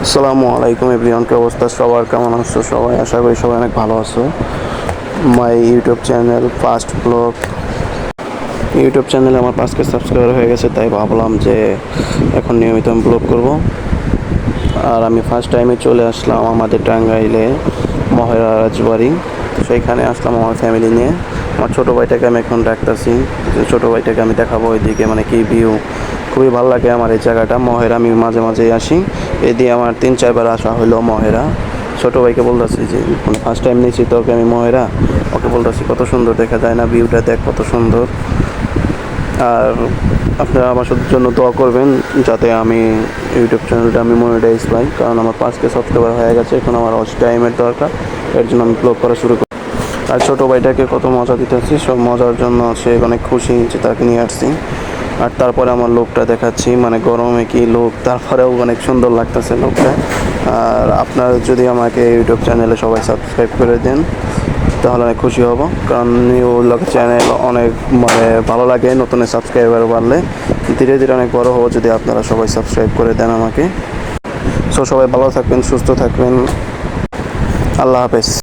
আসসালামু আলাইকুম এভরিওয়ান, কি অবস্থা সবার? কেমন আছো সবাই? আশা করি সবাই অনেক ভালো আছো। My YouTube channel first blog YouTube চ্যানেলে আমার 5K সাবস্ক্রাইবার হয়ে গেছে, তাই ভাবলাম যে এখন নিয়মিত আমি ব্লগ করব। আর আমি ফার্স্ট টাইমে চলে আসলাম আমাদের টাঙ্গাইলে মহেরা রাজবাড়ি। সেইখানে আসলাম আমার ফ্যামিলি নিয়ে। আমার ছোটো ভাইটাকে আমি এখন ডাকতেছি, ছোটো ভাইটাকে আমি দেখাবো ওইদিকে মানে কি ভিউ। খুবই ভালো লাগে আমার এই জায়গাটা মহেরা। আমি মাঝে মাঝেই আসি, এদিকে আমার 3-4 বার আসা হলো মহেরা। ছোটো ভাইকে বলতেছি যে ফার্স্ট টাইম নিয়েছি তো ওকে আমি মহেরা, ওকে বলতেছি কত সুন্দর দেখা যায় না, ভিউটা দেখ কত সুন্দর। আর আপনারা আমার জন্য দোয়া করবেন যাতে আমি ইউটিউব চ্যানেলটা আমি মনিটাইজ পাই, কারণ আমার 5K সাবস্ক্রাইবার হয়ে গেছে। এখন আমার ওয়াচ টাইমের দরকার, এর জন্য আমি ব্লগ করা শুরু করি। আর ছোটো ভাইটাকে কত মজা দিতেছি, সব মজার জন্য সে অনেক খুশি যে তাকে নিয়ে আসছি। আর তারপরে আমার লোকটা দেখাচ্ছি, মানে গরমে কি লোক, তারপরেও অনেক সুন্দর লাগতেছে লোকটা। আর আপনারা যদি আমাকে ইউটিউব চ্যানেলে সবাই সাবস্ক্রাইব করে দেন তাহলে অনেক খুশি হব, কারণ নিউ ব্লগ চ্যানেল অনেক মানে ভালো লাগে। নতুন সাবস্ক্রাইবার বাড়লে ধীরে ধীরে অনেক বড় হবো যদি আপনারা সবাই সাবস্ক্রাইব করে দেন আমাকে। সো সবাই ভালো থাকবেন, সুস্থ থাকবেন। আল্লাহ হাফেজ।